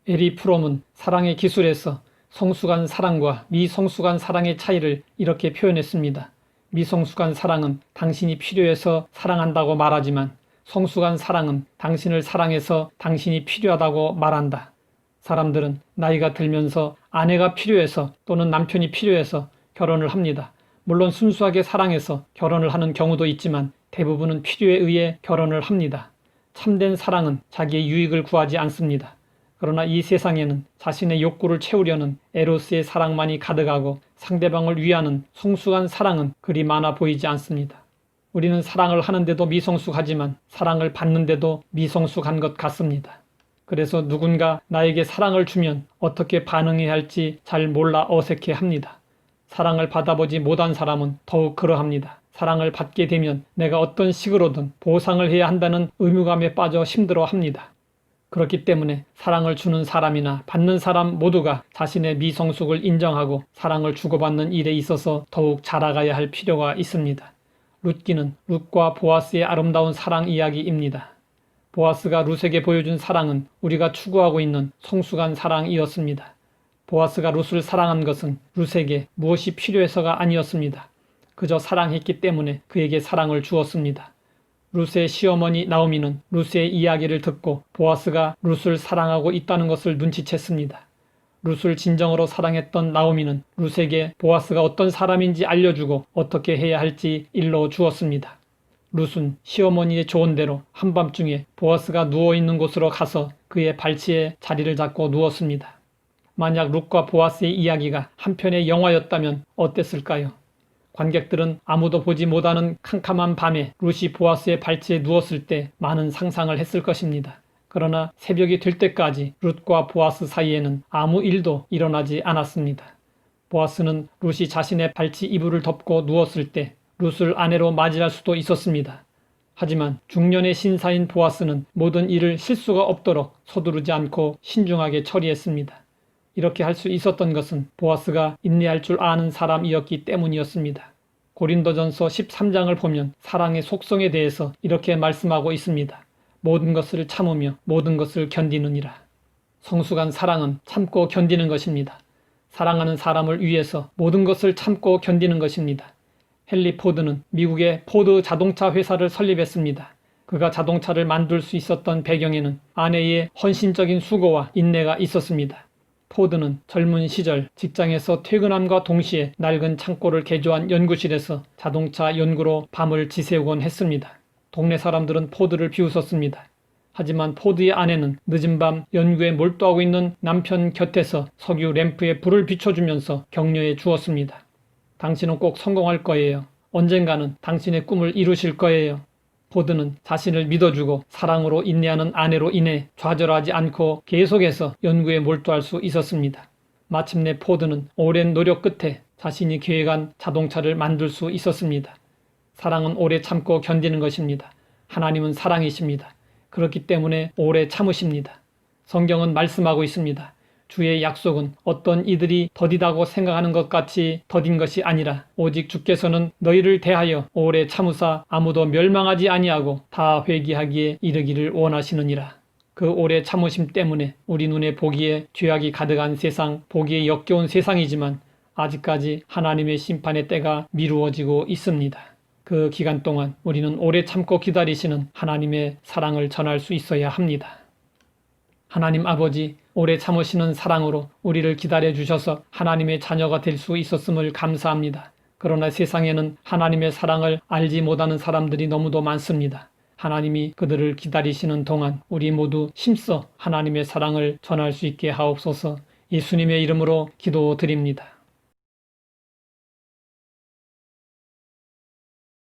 에리 프롬은 사랑의 기술에서 성숙한 사랑과 미성숙한 사랑의 차이를 이렇게 표현했습니다. 미성숙한 사랑은 당신이 필요해서 사랑한다고 말하지만 성숙한 사랑은 당신을 사랑해서 당신이 필요하다고 말한다. 사람들은 나이가 들면서 아내가 필요해서 또는 남편이 필요해서 결혼을 합니다. 물론 순수하게 사랑해서 결혼을 하는 경우도 있지만 대부분은 필요에 의해 결혼을 합니다. 참된 사랑은 자기의 유익을 구하지 않습니다. 그러나 이 세상에는 자신의 욕구를 채우려는 에로스의 사랑만이 가득하고 상대방을 위하는 성숙한 사랑은 그리 많아 보이지 않습니다. 우리는 사랑을 하는데도 미성숙하지만 사랑을 받는데도 미성숙한 것 같습니다. 그래서 누군가 나에게 사랑을 주면 어떻게 반응해야 할지 잘 몰라 어색해합니다. 사랑을 받아보지 못한 사람은 더욱 그러합니다. 사랑을 받게 되면 내가 어떤 식으로든 보상을 해야 한다는 의무감에 빠져 힘들어합니다. 그렇기 때문에 사랑을 주는 사람이나 받는 사람 모두가 자신의 미성숙을 인정하고 사랑을 주고받는 일에 있어서 더욱 자라가야 할 필요가 있습니다. 룻기는 룻과 보아스의 아름다운 사랑 이야기입니다. 보아스가 룻에게 보여준 사랑은 우리가 추구하고 있는 성숙한 사랑이었습니다. 보아스가 룻을 사랑한 것은 룻에게 무엇이 필요해서가 아니었습니다. 그저 사랑했기 때문에 그에게 사랑을 주었습니다. 룻의 시어머니 나오미는 룻의 이야기를 듣고 보아스가 룻을 사랑하고 있다는 것을 눈치챘습니다. 룻을 진정으로 사랑했던 나오미는 룻에게 보아스가 어떤 사람인지 알려주고 어떻게 해야 할지 일러주었습니다. 룻은 시어머니의 조언대로 한밤중에 보아스가 누워있는 곳으로 가서 그의 발치에 자리를 잡고 누웠습니다. 만약 룻과 보아스의 이야기가 한 편의 영화였다면 어땠을까요? 관객들은 아무도 보지 못하는 캄캄한 밤에 룻이 보아스의 발치에 누웠을 때 많은 상상을 했을 것입니다. 그러나 새벽이 될 때까지 룻과 보아스 사이에는 아무 일도 일어나지 않았습니다. 보아스는 룻이 자신의 발치 이불을 덮고 누웠을 때 룻을 아내로 맞이할 수도 있었습니다. 하지만 중년의 신사인 보아스는 모든 일을 실수가 없도록 서두르지 않고 신중하게 처리했습니다. 이렇게 할 수 있었던 것은 보아스가 인내할 줄 아는 사람이었기 때문이었습니다. 고린도전서 13장을 보면 사랑의 속성에 대해서 이렇게 말씀하고 있습니다. 모든 것을 참으며 모든 것을 견디느니라. 성숙한 사랑은 참고 견디는 것입니다. 사랑하는 사람을 위해서 모든 것을 참고 견디는 것입니다. 헨리 포드는 미국의 포드 자동차 회사를 설립했습니다. 그가 자동차를 만들 수 있었던 배경에는 아내의 헌신적인 수고와 인내가 있었습니다. 포드는 젊은 시절 직장에서 퇴근함과 동시에 낡은 창고를 개조한 연구실에서 자동차 연구로 밤을 지새우곤 했습니다. 동네 사람들은 포드를 비웃었습니다. 하지만 포드의 아내는 늦은 밤 연구에 몰두하고 있는 남편 곁에서 석유 램프에 불을 비춰주면서 격려해 주었습니다. 당신은 꼭 성공할 거예요. 언젠가는 당신의 꿈을 이루실 거예요. 포드는 자신을 믿어주고 사랑으로 인내하는 아내로 인해 좌절하지 않고 계속해서 연구에 몰두할 수 있었습니다. 마침내 포드는 오랜 노력 끝에 자신이 계획한 자동차를 만들 수 있었습니다. 사랑은 오래 참고 견디는 것입니다. 하나님은 사랑이십니다. 그렇기 때문에 오래 참으십니다. 성경은 말씀하고 있습니다. 주의 약속은 어떤 이들이 더디다고 생각하는 것 같이 더딘 것이 아니라 오직 주께서는 너희를 대하여 오래 참으사 아무도 멸망하지 아니하고 다 회개하기에 이르기를 원하시느니라. 그 오래 참으심 때문에 우리 눈에 보기에 죄악이 가득한 세상, 보기에 역겨운 세상이지만 아직까지 하나님의 심판의 때가 미루어지고 있습니다. 그 기간 동안 우리는 오래 참고 기다리시는 하나님의 사랑을 전할 수 있어야 합니다. 하나님 아버지, 오래 참으시는 사랑으로 우리를 기다려 주셔서 하나님의 자녀가 될 수 있었음을 감사합니다. 그러나 세상에는 하나님의 사랑을 알지 못하는 사람들이 너무도 많습니다. 하나님이 그들을 기다리시는 동안 우리 모두 힘써 하나님의 사랑을 전할 수 있게 하옵소서. 예수님의 이름으로 기도드립니다.